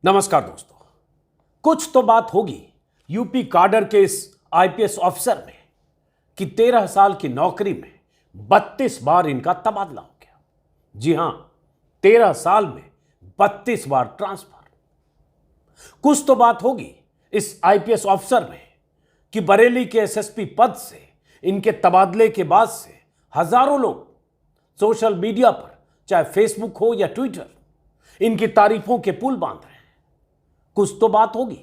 नमस्कार दोस्तों। कुछ तो बात होगी यूपी काडर के इस आईपीएस ऑफिसर में कि 13 साल की नौकरी में 32 बार इनका तबादला हो गया। जी हां, 13 साल में 32 बार ट्रांसफर। कुछ तो बात होगी इस आईपीएस ऑफिसर में कि बरेली के एसएसपी पद से इनके तबादले के बाद से हजारों लोग सोशल मीडिया पर, चाहे फेसबुक हो या ट्विटर, इनकी तारीफों के पुल बांध रहे हैं। कुछ तो बात होगी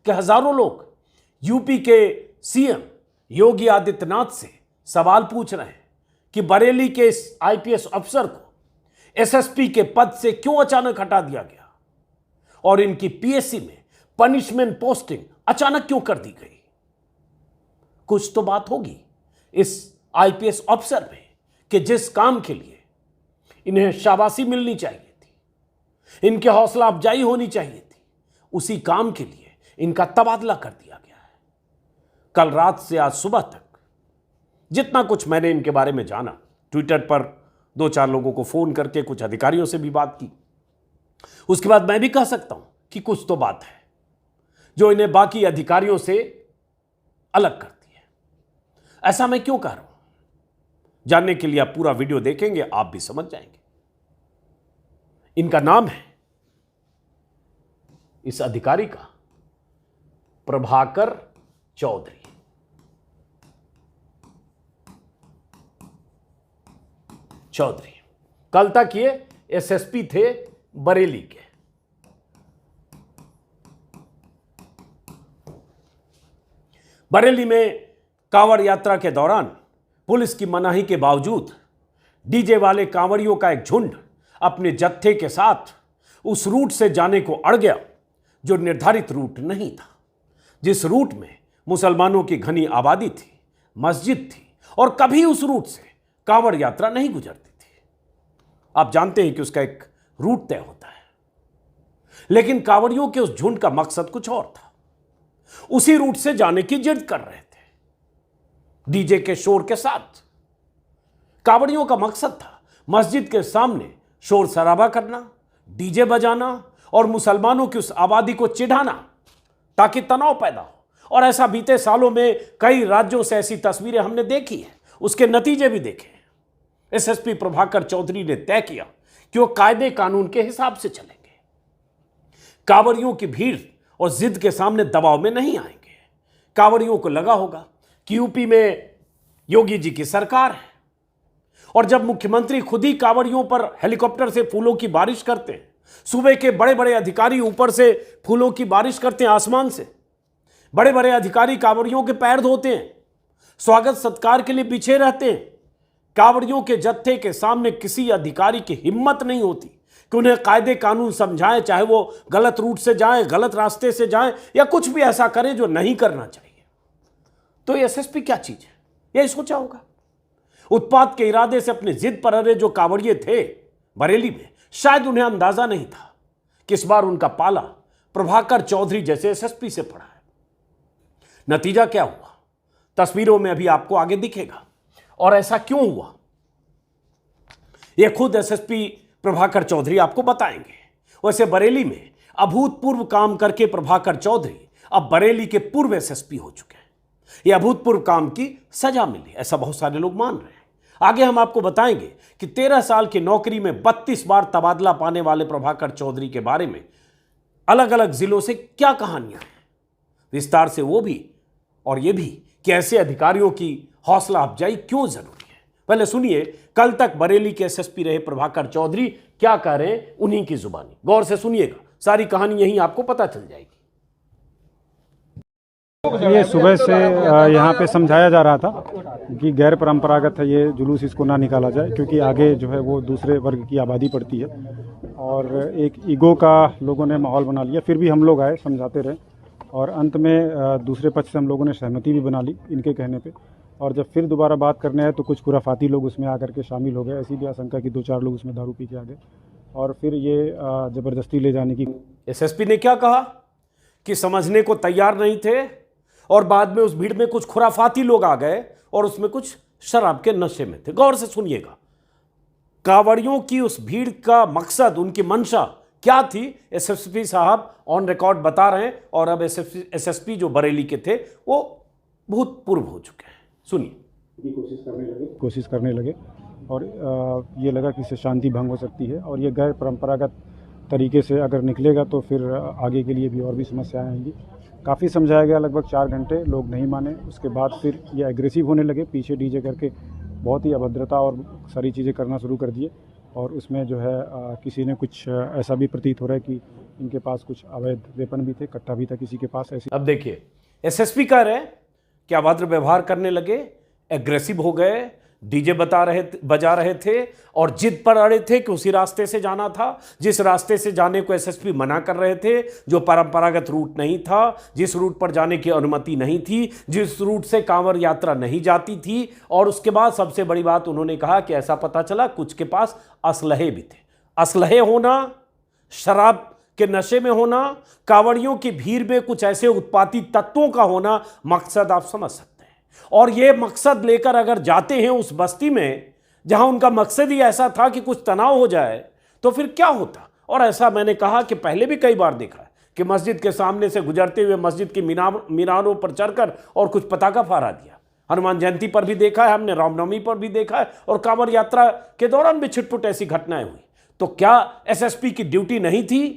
कि हजारों लोग यूपी के सीएम योगी आदित्यनाथ से सवाल पूछ रहे हैं कि बरेली के इस आईपीएस अफसर को एसएसपी के पद से क्यों अचानक हटा दिया गया और इनकी पीएससी में पनिशमेंट पोस्टिंग अचानक क्यों कर दी गई। कुछ तो बात होगी इस आईपीएस अफसर में कि जिस काम के लिए इन्हें शाबाशी मिलनी चाहिए थी, इनके हौसला अफजाई होनी चाहिए थी, उसी काम के लिए इनका तबादला कर दिया गया है। कल रात से आज सुबह तक जितना कुछ मैंने इनके बारे में जाना, ट्विटर पर 2-4 लोगों को फोन करके, कुछ अधिकारियों से भी बात की, उसके बाद मैं भी कह सकता हूं कि कुछ तो बात है जो इन्हें बाकी अधिकारियों से अलग करती है। ऐसा मैं क्यों कह रहा हूं, जानने के लिए आप पूरा वीडियो देखेंगे, आप भी समझ जाएंगे। इनका नाम है, इस अधिकारी का, प्रभाकर चौधरी। कल तक ये एसएसपी थे बरेली के। बरेली में कांवड़ यात्रा के दौरान पुलिस की मनाही के बावजूद डीजे वाले कांवड़ियों का एक झुंड अपने जत्थे के साथ उस रूट से जाने को अड़ गया जो निर्धारित रूट नहीं था, जिस रूट में मुसलमानों की घनी आबादी थी, मस्जिद थी और कभी उस रूट से कांवड़ यात्रा नहीं गुजरती थी। आप जानते हैं कि उसका एक रूट तय होता है, लेकिन कांवड़ियों के उस झुंड का मकसद कुछ और था। उसी रूट से जाने की जिद कर रहे थे डीजे के शोर के साथ। कांवड़ियों का मकसद था मस्जिद के सामने शोर शराबा करना, डीजे बजाना और मुसलमानों की उस आबादी को चिढ़ाना ताकि तनाव पैदा हो। और ऐसा बीते सालों में कई राज्यों से ऐसी तस्वीरें हमने देखी हैं, उसके नतीजे भी देखे हैं। एसएसपी प्रभाकर चौधरी ने तय किया कि वो कायदे कानून के हिसाब से चलेंगे, कांवड़ियों की भीड़ और जिद के सामने दबाव में नहीं आएंगे। कांवड़ियों को लगा होगा कि यूपी में योगी जी की सरकार है और जब मुख्यमंत्री खुद ही कांवड़ियों पर हेलीकॉप्टर से फूलों की बारिश करते हैं, सूबे के बड़े बड़े अधिकारी ऊपर से फूलों की बारिश करते हैं आसमान से, बड़े बड़े अधिकारी कांवड़ियों के पैर धोते हैं, स्वागत सत्कार के लिए पीछे रहते हैं, कांवड़ियों के जत्थे के सामने किसी अधिकारी की हिम्मत नहीं होती कि उन्हें कायदे कानून समझाएं, चाहे वो गलत रूट से जाएं, गलत रास्ते से जाएं या कुछ भी ऐसा करें जो नहीं करना चाहिए। तो एसएसपी क्या चीज है, यही सोचा होगा। उत्पात के इरादे से अपने जिद पर अड़े जो कांवड़िए थे बरेली में, शायद उन्हें अंदाजा नहीं था कि इस बार उनका पाला प्रभाकर चौधरी जैसे एसएसपी से पड़ा है। नतीजा क्या हुआ तस्वीरों में अभी आपको आगे दिखेगा, और ऐसा क्यों हुआ यह खुद एसएसपी प्रभाकर चौधरी आपको बताएंगे। वैसे बरेली में अभूतपूर्व काम करके प्रभाकर चौधरी अब बरेली के पूर्व एसएसपी हो चुके हैं। यह अभूतपूर्व काम की सजा मिली, ऐसा बहुत सारे लोग मान रहे हैं। आगे हम आपको बताएंगे कि 13 साल की नौकरी में 32 बार तबादला पाने वाले प्रभाकर चौधरी के बारे में अलग अलग जिलों से क्या कहानियां हैं, विस्तार से वो भी, और ये भी कि ऐसे अधिकारियों की हौसला अफजाई क्यों जरूरी है। पहले सुनिए कल तक बरेली के एसएसपी रहे प्रभाकर चौधरी क्या कह रहे हैं, उन्हीं की जुबानी। गौर से सुनिएगा, सारी कहानी यहीं आपको पता चल जाएगी। ये सुबह से यहाँ पे समझाया जा रहा था कि गैर परंपरागत है ये जुलूस, इसको ना निकाला जाए क्योंकि आगे जो है वो दूसरे वर्ग की आबादी पड़ती है और एक ईगो का लोगों ने माहौल बना लिया। फिर भी हम लोग आए, समझाते रहे और अंत में दूसरे पक्ष से हम लोगों ने सहमति भी बना ली इनके कहने पे। और जब फिर दोबारा बात करने आए तो कुछ खुराफाती लोग उसमें आकर के शामिल हो गए। ऐसी भी आशंका कि 2-4 लोग उसमें दारू पी के आ गए और फिर ये ज़बरदस्ती ले जाने की। एसएसपी ने क्या कहा कि समझने को तैयार नहीं थे और बाद में उस भीड़ में कुछ खुराफाती लोग आ गए और उसमें कुछ शराब के नशे में थे। गौर से सुनिएगा, कांवड़ियों की उस भीड़ का मकसद, उनकी मंशा क्या थी, एसएसपी साहब ऑन रिकॉर्ड बता रहे हैं। और अब एसएसपी जो बरेली के थे वो भूतपूर्व हो चुके हैं। सुनिए। कोशिश करने लगे और ये लगा कि इससे शांति भंग हो सकती है और ये गैर परंपरागत तरीके से अगर निकलेगा तो फिर आगे के लिए भी और भी समस्याएं आएंगी। काफ़ी समझाया गया, लगभग 4 घंटे, लोग नहीं माने। उसके बाद फिर ये एग्रेसिव होने लगे, पीछे डीजे करके बहुत ही अभद्रता और सारी चीज़ें करना शुरू कर दिए। और उसमें जो है किसी ने कुछ ऐसा भी प्रतीत हो रहा है कि इनके पास कुछ अवैध वेपन भी थे, कट्टा भी था किसी के पास। ऐसी अब देखिए, एसएसपी कह रहे हैं कि अभद्र व्यवहार करने लगे, एग्रेसिव हो गए, डीजे बजा रहे थे और जिद पर अड़े थे कि उसी रास्ते से जाना था जिस रास्ते से जाने को एसएसपी मना कर रहे थे, जो परंपरागत रूट नहीं था, जिस रूट पर जाने की अनुमति नहीं थी, जिस रूट से कांवड़ यात्रा नहीं जाती थी। और उसके बाद सबसे बड़ी बात उन्होंने कहा कि ऐसा पता चला कुछ के पास असलहे भी थे। असलहे होना, शराब के नशे में होना, कांवड़ियों की भीड़ में कुछ ऐसे उत्पाती तत्वों का होना, मकसद आप समझ सकते हैं। और ये मकसद लेकर अगर जाते हैं उस बस्ती में जहां उनका मकसद ही ऐसा था कि कुछ तनाव हो जाए, तो फिर क्या होता। और ऐसा मैंने कहा कि पहले भी कई बार देखा है कि मस्जिद के सामने से गुजरते हुए मस्जिद की मीनारों पर चढ़कर और कुछ पताका फहरा दिया। हनुमान जयंती पर भी देखा है हमने, रामनवमी पर भी देखा है, और कांवड़ यात्रा के दौरान भी छिटपुट ऐसी घटनाएं हुई। तो क्या एसएसपी की ड्यूटी नहीं थी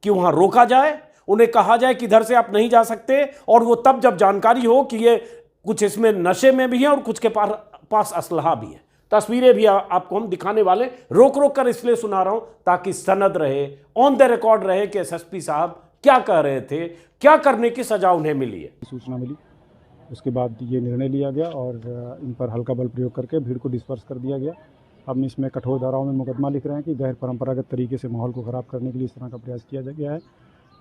कि वहां रोका जाए, उन्हें कहा जाए कि इधर से आप नहीं जा सकते? और वो तब जब जानकारी हो कि ये कुछ इसमें नशे में भी है और कुछ के पास असलहा भी है। तस्वीरें भी आपको हम दिखाने वाले, रोक रोक कर इसलिए सुना रहा हूं ताकि सनद रहे, ऑन द रिकॉर्ड रहे कि एसएसपी साहब क्या कह रहे थे, क्या करने की सजा उन्हें मिली है। सूचना मिली, उसके बाद ये निर्णय लिया गया और इन पर हल्का बल प्रयोग करके भीड़ को डिस्पर्स कर दिया गया। हम इसमें कठोर धाराओं में मुकदमा लिख रहे हैं कि गैर परंपरागत तरीके से माहौल को ख़राब करने के लिए इस तरह का प्रयास किया गया है।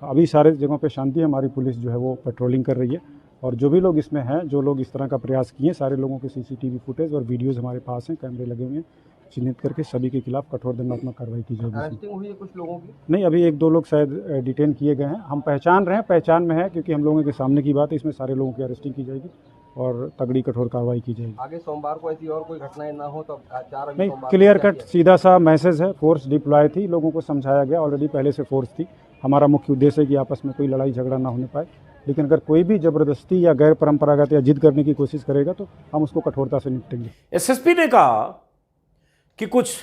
अभी सारे जगहों पे शांति है, हमारी पुलिस जो है वो पेट्रोलिंग कर रही है और जो भी लोग इसमें हैं, जो लोग इस तरह का प्रयास किए, सारे लोगों के सीसीटीवी फुटेज और वीडियोज़ हमारे पास हैं, कैमरे लगे हुए हैं, चिन्हित करके सभी के खिलाफ कठोर दंडात्मक कार्रवाई की जाएगी। अरेस्टिंग हुई है कुछ लोगों की? नहीं, अभी 1-2 लोग शायद डिटेन किए गए हैं। हम पहचान रहे हैं, पहचान में है क्योंकि हम लोगों के सामने की बात है। इसमें सारे लोगों की अरेस्टिंग की जाएगी और तगड़ी कठोर कार्रवाई की जाएगी। आगे सोमवार को ऐसी और कोई घटनाएं ना हो तो 4 अभी नहीं, सोमवार क्लियर को क्या कट किया? सीधा सा मैसेज है। फोर्स डिप्लॉय थी, लोगों को समझाया गया, ऑलरेडी पहले से फोर्स थी। हमारा मुख्य उद्देश्य है कि आपस में कोई लड़ाई झगड़ा ना होने पाए, लेकिन अगर कोई भी जबरदस्ती या गैर परंपरागत या जिद करने की कोशिश करेगा तो हम उसको कठोरता से निपटेंगे। एसएसपी ने कहा कि कुछ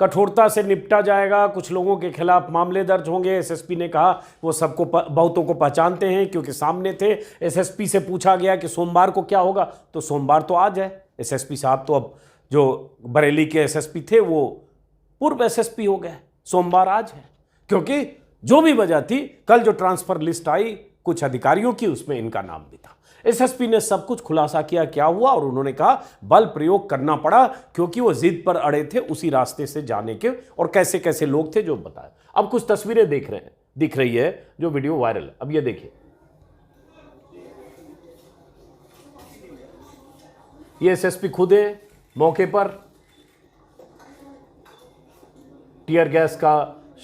कठोरता से निपटा जाएगा, कुछ लोगों के खिलाफ मामले दर्ज होंगे। एसएसपी ने कहा वो सबको बहुतों को पहचानते हैं क्योंकि सामने थे। एसएसपी से पूछा गया कि सोमवार को क्या होगा, तो सोमवार तो आज है। एसएसपी साहब तो अब जो बरेली के एसएसपी थे वो पूर्व एसएसपी हो गए। सोमवार आज है क्योंकि जो भी वजह थी, कल जो ट्रांसफर लिस्ट आई कुछ अधिकारियों की, उसमें इनका नाम भी था। एसएसपी ने सब कुछ खुलासा किया क्या हुआ, और उन्होंने कहा बल प्रयोग करना पड़ा क्योंकि वो जिद पर अड़े थे उसी रास्ते से जाने के, और कैसे कैसे लोग थे जो बताया। अब कुछ तस्वीरें दिख रही है जो वीडियो वायरल है। अब ये देखिए, ये एसएसपी खुद है मौके पर। टीयर गैस का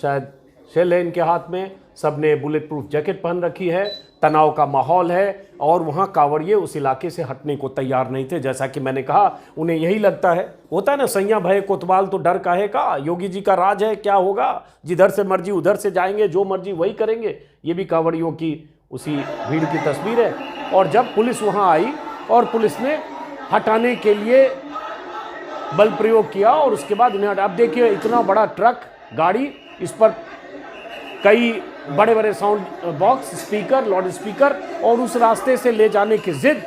शायद शेल है इनके हाथ में, सबने बुलेट प्रूफ जैकेट पहन रखी है, तनाव का माहौल है और वहां कांवड़िए उस इलाके से हटने को तैयार नहीं थे। जैसा कि मैंने कहा, उन्हें यही लगता है, होता है ना, सैया भय कोतवाल तो डर काहे का, योगी जी का राज है, क्या होगा, जिधर से मर्जी उधर से जाएंगे, जो मर्जी वही करेंगे। ये भी कांवड़ियों की उसी भीड़ की तस्वीर है। और जब पुलिस वहां आई और पुलिस ने हटाने के लिए बल प्रयोग किया और उसके बाद इन्हें, अब देखिए इतना बड़ा ट्रक गाड़ी, इस पर कई बड़े बड़े sound box, speaker, loud speaker, और उस रास्ते से ले जाने की जिद,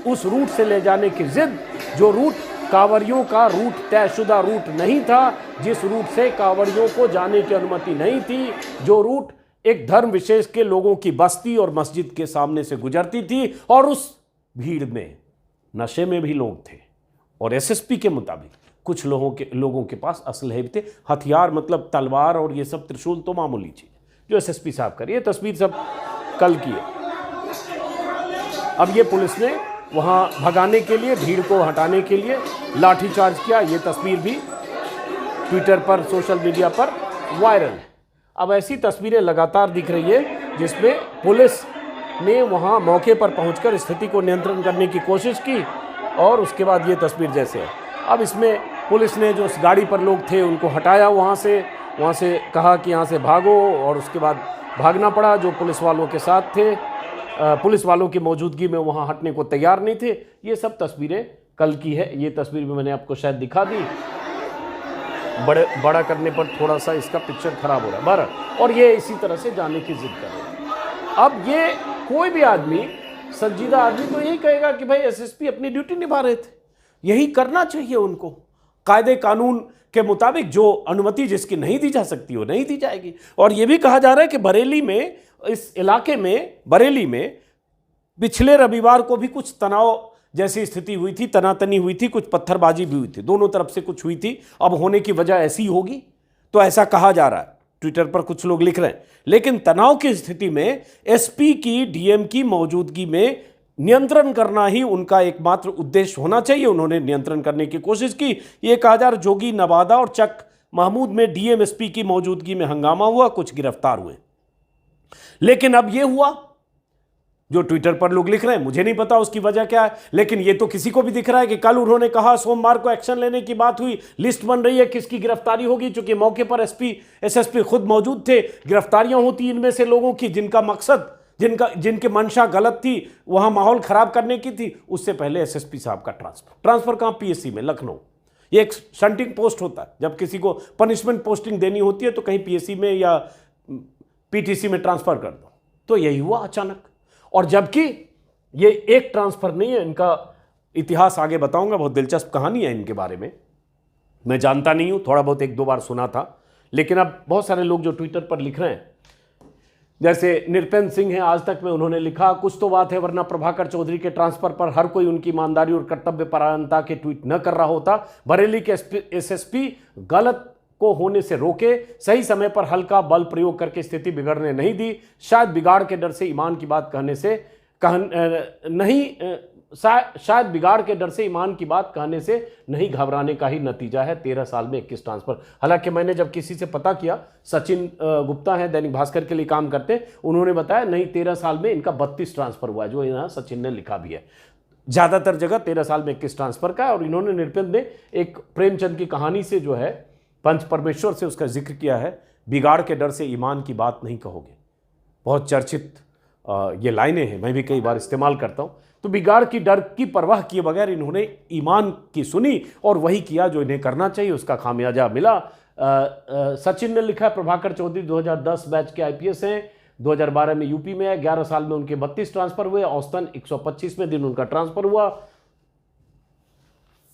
उस रूट से ले जाने की जिद, जो रूट कांवड़ियों का रूट तयशुदा रूट नहीं था, जिस रूट से कांवड़ियों को जाने की अनुमति नहीं थी, जो रूट एक धर्म विशेष के लोगों की बस्ती और मस्जिद के सामने से गुजरती थी। और उस भीड़ में नशे में भी लोग थे और एसएसपी के मुताबिक कुछ लोगों के पास असलहे भी थे, हथियार, मतलब तलवार और ये सब, त्रिशूल तो मामूली चीज जो एसएसपी साहब कर, ये तस्वीर सब कल की है। अब ये पुलिस ने वहां भगाने के लिए, भीड़ को हटाने के लिए लाठीचार्ज किया। ये तस्वीर भी ट्विटर पर, सोशल मीडिया पर वायरल है। अब ऐसी तस्वीरें लगातार दिख रही है जिसमें पुलिस ने वहां मौके पर पहुंचकर स्थिति को नियंत्रण करने की कोशिश की और उसके बाद ये तस्वीर जैसे है। अब इसमें पुलिस ने जो उस गाड़ी पर लोग थे उनको हटाया वहां से, वहाँ से कहा कि यहाँ से भागो, और उसके बाद भागना पड़ा। जो पुलिस वालों के साथ थे, पुलिस वालों की मौजूदगी में वहाँ हटने को तैयार नहीं थे। ये सब तस्वीरें कल की है। ये तस्वीर भी मैंने आपको शायद दिखा दी, बड़ा करने पर थोड़ा सा इसका पिक्चर खराब हो रहा है बरं, और ये इसी तरह से जाने की जिद कर रहे हैं। अब ये कोई भी आदमी, संजीदा आदमी तो यही कहेगा कि भाई एसएसपी अपनी ड्यूटी निभा रहे थे, यही करना चाहिए उनको। कायदे कानून के मुताबिक जो अनुमति जिसकी नहीं दी जा सकती वो नहीं दी जाएगी। और ये भी कहा जा रहा है कि बरेली में, इस इलाके में, बरेली में पिछले रविवार को भी कुछ तनाव जैसी स्थिति हुई थी, तनातनी हुई थी, कुछ पत्थरबाजी भी हुई थी, दोनों तरफ से कुछ हुई थी। अब होने की वजह ऐसी होगी, तो ऐसा कहा जा रहा है, ट्विटर पर कुछ लोग लिख रहे हैं। लेकिन तनाव की स्थिति में एसपी की, डीएम की मौजूदगी में नियंत्रण करना ही उनका एकमात्र उद्देश्य होना चाहिए। उन्होंने नियंत्रण करने की कोशिश की। ये कहा जा रहा, जोगी, नवादा और चक महमूद में डीएम एसपी की मौजूदगी में हंगामा हुआ, कुछ गिरफ्तार हुए। लेकिन अब यह हुआ जो ट्विटर पर लोग लिख रहे हैं, मुझे नहीं पता उसकी वजह क्या है, लेकिन ये तो किसी को भी दिख रहा है कि कल उन्होंने कहा सोमवार को एक्शन लेने की बात हुई, लिस्ट बन रही है किसकी गिरफ्तारी होगी, चूंकि मौके पर एसएसपी खुद मौजूद थे। गिरफ्तारियां होती इनमें से लोगों की जिनका मकसद, जिनकी मंशा गलत थी, वहां माहौल खराब करने की थी। उससे पहले एसएसपी साहब का ट्रांसफर कहां, पीएससी में, लखनऊ। ये एक शंटिंग पोस्ट होता है, जब किसी को पनिशमेंट पोस्टिंग देनी होती है तो कहीं पीएससी में या पीटीसी में ट्रांसफर कर दो। तो यही हुआ अचानक। और जबकि ये एक ट्रांसफर नहीं है, इनका इतिहास आगे बताऊंगा, बहुत दिलचस्प कहानी है इनके बारे में। मैं जानता नहीं हूं, थोड़ा बहुत एक दो बार सुना था, लेकिन अब बहुत सारे लोग जो ट्विटर पर लिख रहे हैं, जैसे निरपेंद्र सिंह है आज तक में, उन्होंने लिखा कुछ तो बात है, वरना प्रभाकर चौधरी के ट्रांसफर पर हर कोई उनकी ईमानदारी और कर्तव्य परायणता के ट्वीट न कर रहा होता। बरेली के एसएसपी गलत को होने से रोके, सही समय पर हल्का बल प्रयोग करके स्थिति बिगड़ने नहीं दी। शायद बिगाड़ के डर से ईमान की बात कहने से शायद बिगाड़ के डर से ईमान की बात कहने से नहीं घबराने का ही नतीजा है 13 साल में 21 ट्रांसफर। हालांकि मैंने जब किसी से पता किया, सचिन गुप्ता है, दैनिक भास्कर के लिए काम करते, उन्होंने बताया नहीं 13 साल में इनका 32 ट्रांसफर हुआ है, जो यहाँ सचिन ने लिखा भी है। ज़्यादातर जगह 13 साल में 21 ट्रांसफर का है। और इन्होंने, निरपेंद्र ने, एक प्रेमचंद की कहानी से जो है, पंच परमेश्वर से उसका जिक्र किया है, बिगाड़ के डर से ईमान की बात नहीं कहोगे। बहुत चर्चित ये लाइनें हैं, मैं भी कई बार इस्तेमाल करता हूं। तो बिगाड़ की डर की परवाह किए बगैर इन्होंने ईमान की सुनी और वही किया जो इन्हें करना चाहिए, उसका खामियाजा मिला। सचिन ने लिखा, प्रभाकर चौधरी 2010 बैच के आईपीएस हैं, 2012 में यूपी में है, 11 साल में उनके 32 ट्रांसफर हुए, औसतन 125वें दिन उनका ट्रांसफर हुआ।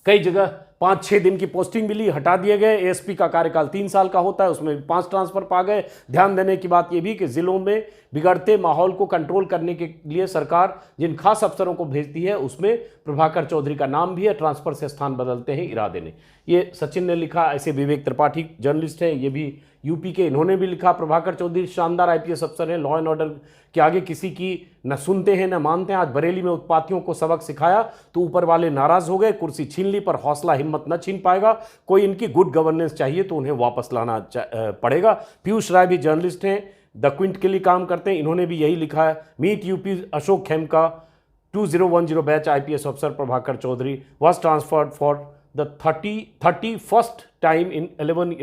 कई जगह 5-6 दिन की पोस्टिंग मिली, हटा दिए गए। एएसपी का कार्यकाल 3 साल का होता है, उसमें 5 ट्रांसफर पा गए। ध्यान देने की बात यह भी कि जिलों में बिगड़ते माहौल को कंट्रोल करने के लिए सरकार जिन खास अफसरों को भेजती है उसमें प्रभाकर चौधरी का नाम भी है। ट्रांसफर से स्थान बदलते हैं इरादे ने, ये सचिन ने लिखा। ऐसे विवेक त्रिपाठी जर्नलिस्ट हैं, ये भी यूपी के, इन्होंने भी लिखा, प्रभाकर चौधरी शानदार आईपीएस अफसर हैं, लॉ एंड ऑर्डर के आगे किसी की न सुनते हैं न मानते हैं। आज बरेली में उत्पातियों को सबक सिखाया तो ऊपर वाले नाराज हो गए, कुर्सी छीन ली, पर हौसला हिम्मत न छीन पाएगा। कोई इनकी गुड गवर्नेंस चाहिए तो उन्हें वापस लाना पड़ेगा। पीयूष राय भी जर्नलिस्ट हैं, द क्विंट के लिए काम करते हैं, इन्होंने भी यही लिखा है। Meet UP Ashok Khemka, 2010 batch IPS अफसर Prabhakar Chaudhary was transferred for the 31st time in 11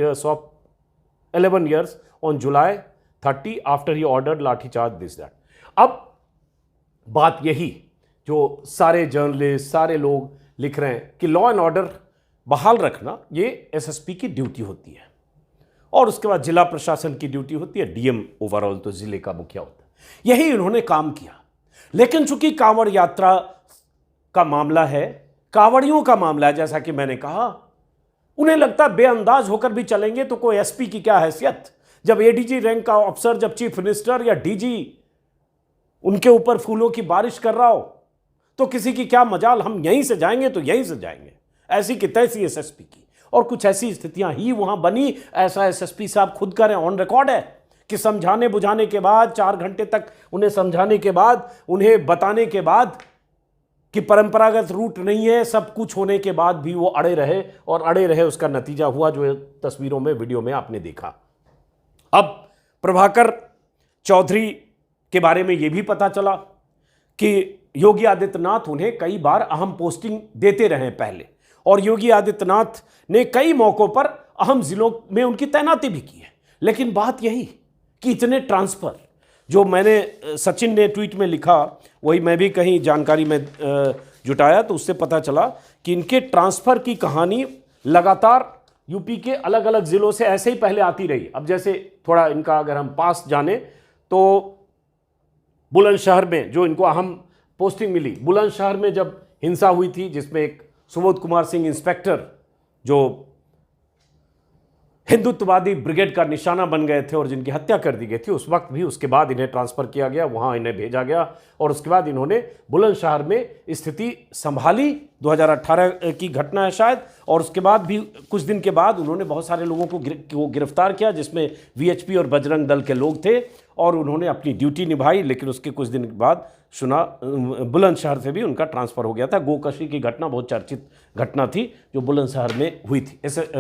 years on July 30 after he ordered lathi charge this that। अब बात यही जो सारे जर्नलिस्ट, सारे लोग लिख रहे हैं कि लॉ एंड ऑर्डर बहाल रखना ये एसएसपी की ड्यूटी होती है, और उसके बाद जिला प्रशासन की ड्यूटी होती है, डीएम ओवरऑल तो जिले का मुखिया होता है। यही इन्होंने काम किया। लेकिन चूंकि कांवड़ यात्रा का मामला है, कांवड़ियों का मामला है, जैसा कि मैंने कहा, उन्हें लगता है बेअंदाज होकर भी चलेंगे तो कोई एसपी की क्या हैसियत। जब एडीजी रैंक का अफसर, जब चीफ मिनिस्टर या डीजी उनके ऊपर फूलों की बारिश कर रहा हो तो किसी की क्या मजाल, हम यहीं से जाएंगे तो यहीं से जाएंगे। ऐसी की तैसी एसएसपी की, और कुछ ऐसी स्थितियां ही वहां बनी। ऐसा एसएसपी साहब खुद करें, ऑन रिकॉर्ड है कि समझाने बुझाने के बाद, 4 घंटे तक उन्हें समझाने के बाद, उन्हें बताने के बाद कि परंपरागत रूट नहीं है, सब कुछ होने के बाद भी वो अड़े रहे, और अड़े रहे उसका नतीजा हुआ जो तस्वीरों में, वीडियो में आपने देखा। अब प्रभाकर चौधरी के बारे में यह भी पता चला कि योगी आदित्यनाथ उन्हें कई बार अहम पोस्टिंग देते रहे पहले, और योगी आदित्यनाथ ने कई मौकों पर अहम जिलों में उनकी तैनाती भी की है। लेकिन बात यही कि इतने ट्रांसफ़र, जो मैंने सचिन ने ट्वीट में लिखा वही मैं भी कहीं जानकारी में जुटाया, तो उससे पता चला कि इनके ट्रांसफ़र की कहानी लगातार यूपी के अलग अलग ज़िलों से ऐसे ही पहले आती रही। अब जैसे थोड़ा इनका अगर हम पास जाने तो बुलंदशहर में जो इनको अहम पोस्टिंग मिली, बुलंदशहर में जब हिंसा हुई थी जिसमें एक सुबोध कुमार सिंह इंस्पेक्टर जो हिंदुत्ववादी ब्रिगेड का निशाना बन गए थे और जिनकी हत्या कर दी गई थी, उस वक्त भी उसके बाद इन्हें ट्रांसफ़र किया गया, वहाँ इन्हें भेजा गया और उसके बाद इन्होंने बुलंदशहर में स्थिति संभाली। 2018 की घटना है शायद, और उसके बाद भी कुछ दिन के बाद उन्होंने बहुत सारे लोगों को गिरफ्तार किया जिसमें वीएचपी और बजरंग दल के लोग थे और उन्होंने अपनी ड्यूटी निभाई। लेकिन उसके कुछ दिन बाद सुना बुलंदशहर से भी उनका ट्रांसफ़र हो गया था। गोकशी की घटना बहुत चर्चित घटना थी जो बुलंदशहर में हुई थी, ऐसे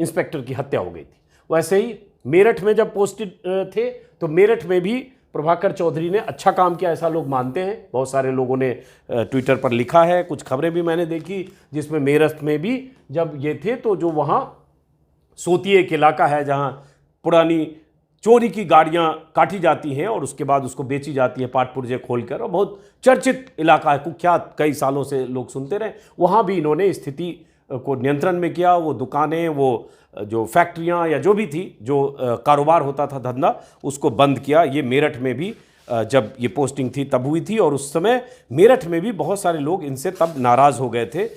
इंस्पेक्टर की हत्या हो गई थी। वैसे ही मेरठ में जब पोस्टेड थे तो मेरठ में भी प्रभाकर चौधरी ने अच्छा काम किया, ऐसा लोग मानते हैं। बहुत सारे लोगों ने ट्विटर पर लिखा है, कुछ खबरें भी मैंने देखी जिसमें मेरठ में भी जब ये थे तो जो वहाँ सोतिए एक इलाका है जहाँ पुरानी चोरी की गाड़ियाँ काटी जाती हैं और उसके बाद उसको बेची जाती है पाट पुर्जे खोलकर, और बहुत चर्चित इलाका है, कुख्यात, कई सालों से लोग सुनते रहे। वहाँ भी इन्होंने स्थिति को नियंत्रण में किया। वो दुकानें, वो जो फैक्ट्रियां या जो भी थी, जो कारोबार होता था, धंधा, उसको बंद किया। ये मेरठ में भी जब ये पोस्टिंग थी तब हुई थी और उस समय मेरठ में भी बहुत सारे लोग इनसे तब नाराज़ हो गए थे,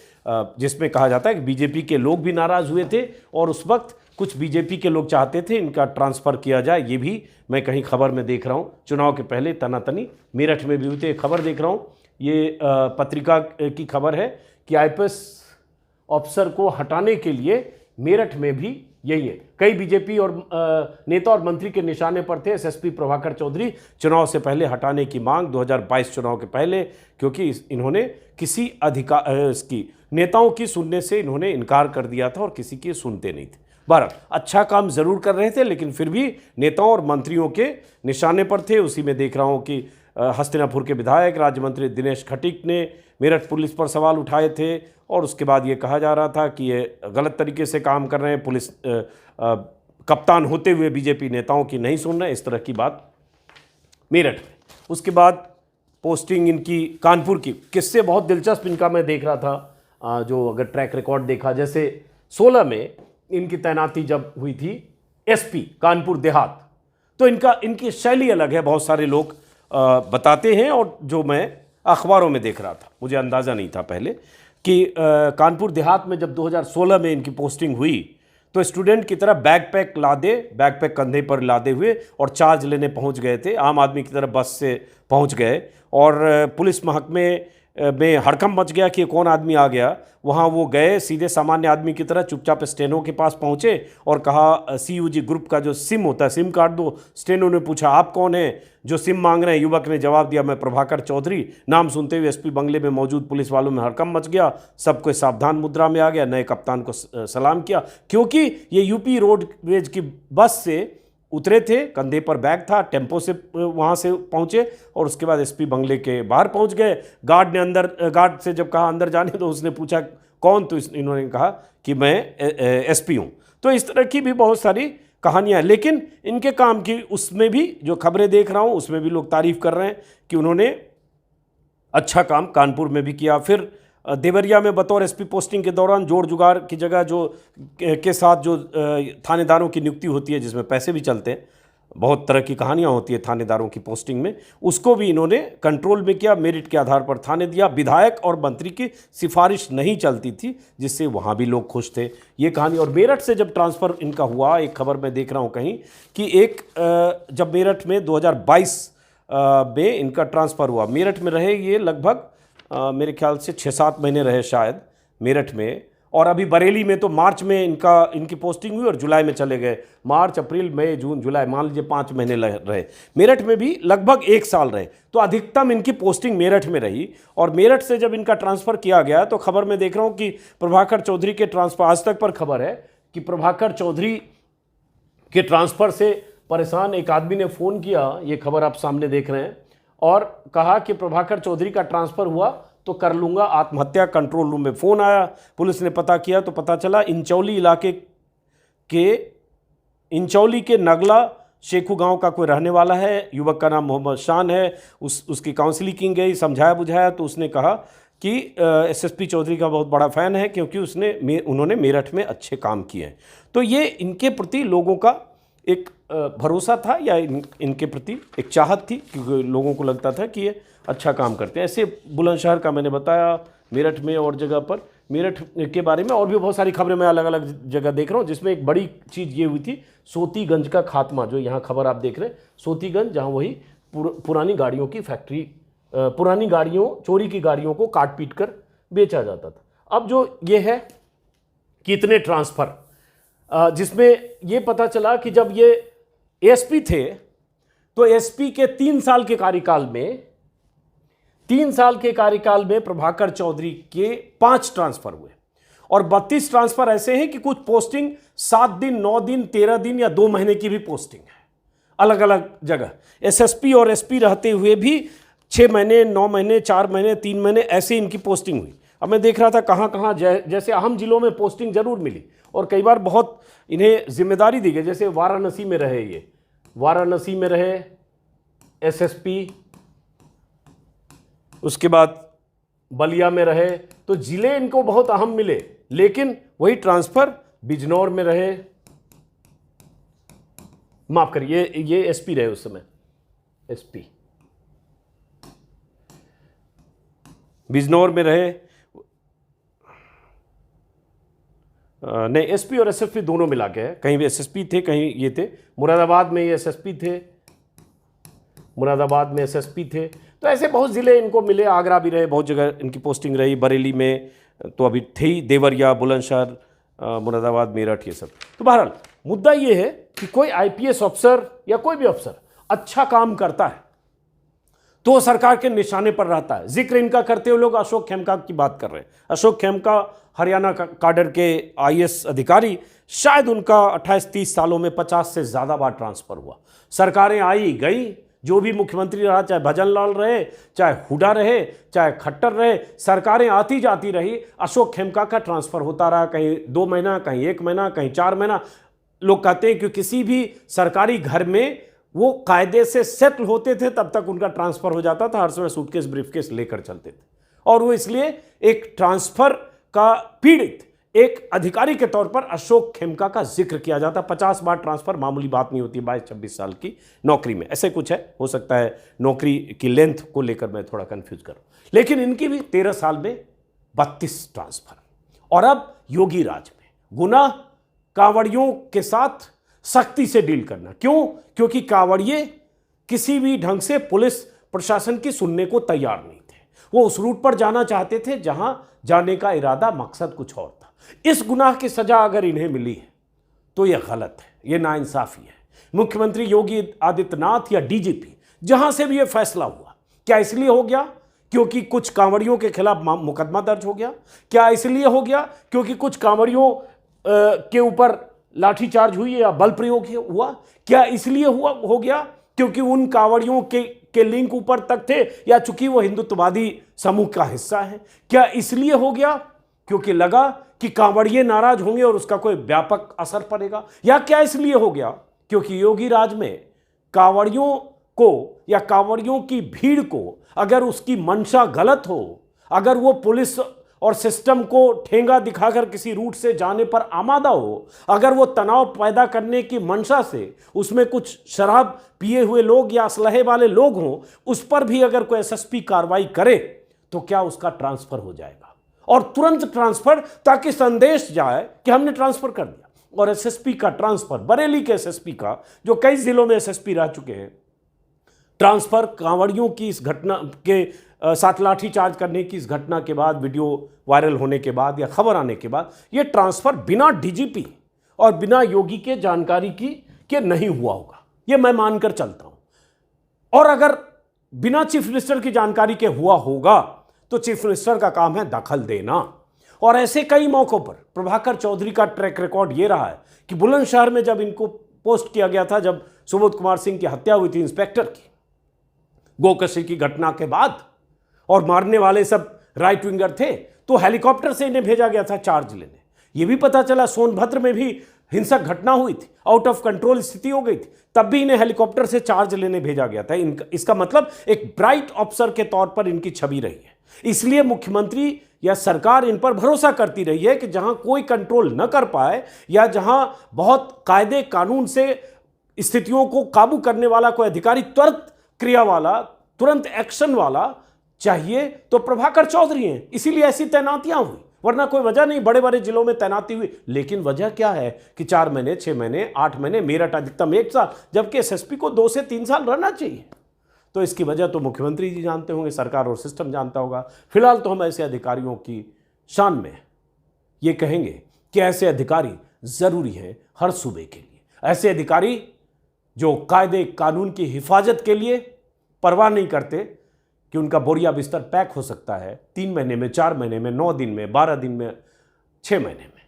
जिसमें कहा जाता है कि बीजेपी के लोग भी नाराज़ हुए थे और उस वक्त कुछ बीजेपी के लोग चाहते थे इनका ट्रांसफ़र किया जाए। ये भी मैं कहीं खबर में देख रहा हूँ, चुनाव के पहले तनातनी मेरठ में भी हुई थी। खबर देख रहा हूँ, ये पत्रिका की खबर है कि आईपीएस अफसर को हटाने के लिए मेरठ में भी यही है। कई बीजेपी और नेता और मंत्री के निशाने पर थे एसएसपी प्रभाकर चौधरी। चुनाव से पहले हटाने की मांग 2022 चुनाव के पहले, क्योंकि इन्होंने किसी इसकी नेताओं की सुनने से इन्होंने इनकार कर दिया था और किसी की सुनते नहीं थे। बहरहाल अच्छा काम ज़रूर कर रहे थे लेकिन फिर भी नेताओं और मंत्रियों के निशाने पर थे। उसी में देख रहा हूँ कि हस्तिनापुर के विधायक राज्य मंत्री दिनेश खटीक ने मेरठ पुलिस पर सवाल उठाए थे और उसके बाद ये कहा जा रहा था कि ये गलत तरीके से काम कर रहे हैं, पुलिस कप्तान होते हुए बीजेपी नेताओं की नहीं सुन रहे, इस तरह की बात मेरठ में। उसके बाद पोस्टिंग इनकी कानपुर की, किससे बहुत दिलचस्प इनका मैं देख रहा था, जो अगर ट्रैक रिकॉर्ड देखा, जैसे 16 में इनकी तैनाती जब हुई थी एसपी कानपुर देहात, तो इनकी शैली अलग है, बहुत सारे लोग बताते हैं और जो मैं अखबारों में देख रहा था, मुझे अंदाज़ा नहीं था पहले कि कानपुर देहात में जब 2016 में इनकी पोस्टिंग हुई तो स्टूडेंट की तरह बैकपैक कंधे पर लादे हुए और चार्ज लेने पहुंच गए थे। आम आदमी की तरह बस से पहुंच गए और पुलिस महकमे में हड़कंप मच गया कि कौन आदमी आ गया। वहाँ वो गए, सीधे सामान्य आदमी की तरह चुपचाप स्टेनो के पास पहुँचे और कहा सीयूजी ग्रुप का जो सिम होता है, सिम कार्ड दो। स्टेनो ने पूछा आप कौन है जो सिम मांग रहे हैं? युवक ने जवाब दिया मैं प्रभाकर चौधरी। नाम सुनते हुए एसपी बंगले में मौजूद पुलिस वालों में हड़कंप मच गया, सब कोई सावधान मुद्रा में आ गया। नए कप्तान को सलाम किया क्योंकि ये यूपी रोडवेज की बस से उतरे थे, कंधे पर बैग था, टेम्पो से वहाँ से पहुँचे और उसके बाद एसपी बंगले के बाहर पहुँच गए। गार्ड से जब कहा अंदर जाने तो उसने पूछा कौन, तो इन्होंने कहा कि मैं एसपी हूँ। तो इस तरह की भी बहुत सारी कहानियाँ, लेकिन इनके काम की उसमें भी जो खबरें देख रहा हूँ उसमें भी लोग तारीफ़ कर रहे हैं कि उन्होंने अच्छा काम कानपुर में भी किया। फिर देवरिया में बतौर एसपी पोस्टिंग के दौरान जोड़ जुगाड़ की जगह जो के साथ जो थानेदारों की नियुक्ति होती है जिसमें पैसे भी चलते हैं, बहुत तरह की कहानियां होती है थानेदारों की पोस्टिंग में, उसको भी इन्होंने कंट्रोल में किया, मेरिट के आधार पर थाने दिया। विधायक और मंत्री की सिफारिश नहीं चलती थी जिससे वहाँ भी लोग खुश थे, ये कहानी। और मेरठ से जब ट्रांसफ़र इनका हुआ, एक खबर मैं देख रहा हूँ कहीं कि जब मेरठ में 2022 में इनका ट्रांसफ़र हुआ, मेरठ में रहे ये लगभग मेरे ख्याल से 6-7 महीने रहे शायद मेरठ में, और अभी बरेली में तो मार्च में इनकी पोस्टिंग हुई और जुलाई में चले गए। मार्च, अप्रैल, मई, जून, जुलाई, मान लीजिए 5 महीने रहे। मेरठ में भी लगभग 1 साल रहे, तो अधिकतम इनकी पोस्टिंग मेरठ में रही। और मेरठ से जब इनका ट्रांसफ़र किया गया तो खबर में देख रहा हूँ कि प्रभाकर चौधरी के ट्रांसफ़र, आज तक पर खबर है कि प्रभाकर चौधरी के ट्रांसफ़र से परेशान एक आदमी ने फ़ोन किया, ये खबर आप सामने देख रहे हैं, और कहा कि प्रभाकर चौधरी का ट्रांसफ़र हुआ तो कर लूँगा आत्महत्या। कंट्रोल रूम में फ़ोन आया, पुलिस ने पता किया तो पता चला इंचौली इलाके के इंचौली के नगला शेखू गांव का कोई रहने वाला है। युवक का नाम मोहम्मद शान है। उसकी काउंसलिंग की गई, समझाया बुझाया तो उसने कहा कि एसएसपी चौधरी का बहुत बड़ा फ़ैन है क्योंकि उन्होंने मेरठ में अच्छे काम किए हैं। तो ये इनके प्रति लोगों का एक भरोसा था या इनके प्रति एक चाहत थी, क्योंकि लोगों को लगता था कि ये अच्छा काम करते हैं। ऐसे बुलंदशहर का मैंने बताया, मेरठ में और जगह पर, मेरठ के बारे में और भी बहुत सारी खबरें मैं अलग अलग जगह देख रहा हूँ, जिसमें एक बड़ी चीज़ ये हुई थी सोतीगंज का खात्मा। जो यहाँ खबर आप देख रहे हैं, सोतीगंज, जहाँ वही पुरानी गाड़ियों की फैक्ट्री, पुरानी गाड़ियों, चोरी की गाड़ियों को काट पीट कर बेचा जाता था। अब जो ये है कितने ट्रांसफ़र, जिसमें ये पता चला कि जब ये एसपी थे तो एसपी के 3 साल के कार्यकाल में प्रभाकर चौधरी के 5 ट्रांसफर हुए और 32 ट्रांसफर ऐसे हैं कि कुछ पोस्टिंग 7 दिन, 9 दिन, 13 दिन या 2 महीने की भी पोस्टिंग है अलग अलग जगह। एसएसपी और एसपी रहते हुए भी 6 महीने, 9 महीने, 4 महीने, 3 महीने ऐसे इनकी पोस्टिंग हुई। अब मैं देख रहा था कहाँ कहाँ जैसे अहम जिलों में पोस्टिंग जरूर मिली और कई बार बहुत इन्हें जिम्मेदारी दी गई। जैसे वाराणसी में रहे, ये वाराणसी में रहे एसएसपी, उसके बाद बलिया में रहे, तो जिले इनको बहुत अहम मिले। लेकिन वही ट्रांसफर बिजनौर में रहे, माफ करिए ये एसपी रहे उस समय, एसपी बिजनौर में रहे, नहीं एसपी और एसएसपी दोनों मिला के है, कहीं भी एसएसपी थे कहीं ये थे। मुरादाबाद में ये एसएसपी थे, मुरादाबाद में एसएसपी थे। तो ऐसे बहुत ज़िले इनको मिले, आगरा भी रहे, बहुत जगह इनकी पोस्टिंग रही, बरेली में तो अभी थी, देवरिया, बुलंदशहर, मुरादाबाद, मेरठ, ये सब। तो बहरहाल मुद्दा ये है कि कोई आईपीएस अफसर या कोई भी अफसर अच्छा काम करता है तो सरकार के निशाने पर रहता है। जिक्र इनका करते हुए लोग अशोक खेमका की बात कर रहे हैं। अशोक खेमका हरियाणा काडर के आईएएस अधिकारी, शायद उनका 28-30 सालों में 50 से ज़्यादा बार ट्रांसफ़र हुआ। सरकारें आई गई, जो भी मुख्यमंत्री रहा, चाहे भजन लाल रहे, चाहे हुडा रहे, चाहे खट्टर रहे, सरकारें आती जाती रही, अशोक खेमका का ट्रांसफ़र होता रहा, कहीं 2 महीना, कहीं 1 महीना, कहीं 4 महीना। लोग कहते हैं कि किसी भी सरकारी घर में वो कायदे से सेटल होते थे तब तक उनका ट्रांसफ़र हो जाता था, हर समय सूटकेस ब्रीफकेस लेकर चलते थे। और वो इसलिए एक ट्रांसफ़र का पीड़ित एक अधिकारी के तौर पर अशोक खेमका का जिक्र किया जाता। 50 बार ट्रांसफ़र मामूली बात नहीं होती 22-26 साल की नौकरी में, ऐसे कुछ है। हो सकता है नौकरी की लेंथ को लेकर मैं थोड़ा कंफ्यूज करूं, लेकिन इनकी भी 13 साल में 32 ट्रांसफ़र। और अब योगी राज में गुनाह कांवड़ियों के साथ सख्ती से डील करना। क्यों? क्योंकि कांवड़िए किसी भी ढंग से पुलिस प्रशासन की सुनने को तैयार नहीं थे। वो उस रूट पर जाना चाहते थे जहां जाने का इरादा, मकसद कुछ और था। इस गुनाह की सजा अगर इन्हें मिली है तो यह गलत है, यह नाइंसाफी है। मुख्यमंत्री योगी आदित्यनाथ या डीजीपी, जहां से भी यह फैसला हुआ, क्या इसलिए हो गया क्योंकि कुछ कांवड़ियों के खिलाफ मुकदमा दर्ज हो गया? क्या इसलिए हो गया क्योंकि कुछ कांवड़ियों के ऊपर लाठीचार्ज हुई या बल प्रयोग हुआ? क्या इसलिए हो गया क्योंकि उन कांवड़ियों के लिंक ऊपर तक थे या चूंकि वो हिंदुत्ववादी समूह का हिस्सा है? क्या इसलिए हो गया क्योंकि लगा कि कांवड़िए नाराज होंगे और उसका कोई व्यापक असर पड़ेगा? या क्या इसलिए हो गया क्योंकि योगी राज में कांवड़ियों को या कांवड़ियों की भीड़ को अगर उसकी मंशा गलत हो, अगर वो पुलिस और सिस्टम को ठेंगा दिखाकर किसी रूट से जाने पर आमादा हो, अगर वो तनाव पैदा करने की मंशा से उसमें कुछ शराब पिए हुए लोग या असलहे वाले लोग हों, उस पर भी अगर कोई एसएसपी कार्रवाई करे तो क्या उसका ट्रांसफर हो जाएगा? और तुरंत ट्रांसफर, ताकि संदेश जाए कि हमने ट्रांसफर कर दिया। और एसएसपी का ट्रांसफर, बरेली के एसएसपी का, जो कई जिलों में एसएसपी रह चुके हैं, ट्रांसफर कांवड़ियों की इस घटना के साथ लाठीचार्ज करने की इस घटना के बाद, वीडियो वायरल होने के बाद या खबर आने के बाद, ये ट्रांसफर बिना डीजीपी और बिना योगी के जानकारी के नहीं हुआ होगा, ये मैं मानकर चलता हूं। और अगर बिना चीफ मिनिस्टर की जानकारी के हुआ होगा तो चीफ मिनिस्टर का काम है दखल देना। और ऐसे कई मौकों पर प्रभाकर चौधरी का ट्रैक रिकॉर्ड ये रहा है कि बुलंदशहर में जब इनको पोस्ट किया गया था, जब सुबोध कुमार सिंह की हत्या हुई थी इंस्पेक्टर की, गोकशी की घटना के बाद, और मारने वाले सब राइट विंगर थे, तो हेलीकॉप्टर से इन्हें भेजा गया था चार्ज लेने। यह भी पता चला सोनभद्र में भी हिंसक घटना हुई थी, आउट ऑफ कंट्रोल स्थिति हो गई थी, तब भी इन्हें हेलीकॉप्टर से चार्ज लेने भेजा गया था। इसका मतलब एक ब्राइट ऑफिसर के तौर पर इनकी छवि रही है। इसलिए मुख्यमंत्री या सरकार इन पर भरोसा करती रही है कि जहां कोई कंट्रोल न कर पाए या जहां बहुत कायदे कानून से स्थितियों को काबू करने वाला कोई अधिकारी, त्वरित क्रिया वाला, तुरंत एक्शन वाला चाहिए, तो प्रभाकर चौधरी हैं। इसीलिए ऐसी तैनातियां हुई, वरना कोई वजह नहीं बड़े बड़े जिलों में तैनाती हुई। लेकिन वजह क्या है कि 4 महीने, 6 महीने, 8 महीने, मेरठ अधिकतम 1 साल, जबकि एसएसपी को 2 से 3 साल रहना चाहिए। तो इसकी वजह तो मुख्यमंत्री जी जानते होंगे, सरकार और सिस्टम जानता होगा। फिलहाल तो हम ऐसे अधिकारियों की शान में ये कहेंगे कि ऐसे अधिकारी जरूरी हैं हर सूबे के लिए। ऐसे अधिकारी जो कायदे कानून की हिफाजत के लिए परवाह नहीं करते कि उनका बोरिया बिस्तर पैक हो सकता है 3 महीने में, 4 महीने में, 9 दिन में, 12 दिन में, 6 महीने में।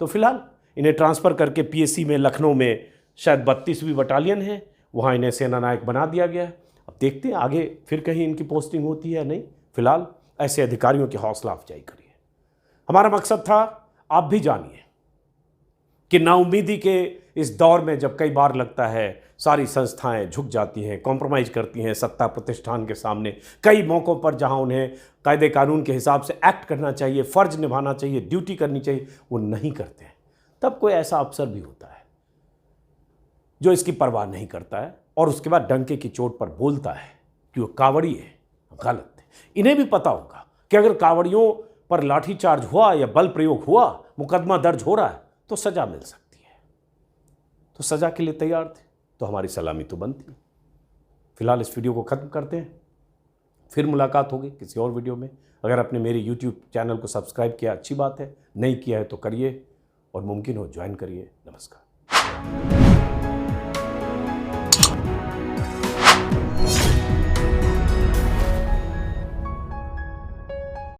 तो फिलहाल इन्हें ट्रांसफ़र करके पीएससी में, लखनऊ में शायद 32वीं बटालियन है, वहाँ इन्हें सेना नायक बना दिया गया है। अब देखते हैं आगे फिर कहीं इनकी पोस्टिंग होती है या नहीं। फिलहाल ऐसे अधिकारियों की हौसला अफजाई करिए। हमारा मकसद था आप भी जानिए कि नाउम्मीदी के इस दौर में जब कई बार लगता है सारी संस्थाएं झुक जाती हैं, कॉम्प्रोमाइज करती हैं सत्ता प्रतिष्ठान के सामने, कई मौक़ों पर जहां उन्हें कायदे कानून के हिसाब से एक्ट करना चाहिए, फ़र्ज निभाना चाहिए, ड्यूटी करनी चाहिए, वो नहीं करते हैं, तब कोई ऐसा अफसर भी होता है जो इसकी परवाह नहीं करता है और उसके बाद डंके की चोट पर बोलता है कि वो कांवड़ी है, गलत है। इन्हें भी पता होगा कि अगर कांवड़ियों पर लाठीचार्ज हुआ या बल प्रयोग हुआ, मुकदमा दर्ज हो रहा है, तो सज़ा मिल सकती है। तो सज़ा के लिए तैयार थे तो हमारी सलामी तो बनती है। फिलहाल इस वीडियो को ख़त्म करते हैं, फिर मुलाकात होगी किसी और वीडियो में। अगर आपने मेरे YouTube चैनल को सब्सक्राइब किया अच्छी बात है, नहीं किया है तो करिए और मुमकिन हो ज्वाइन करिए। नमस्कार।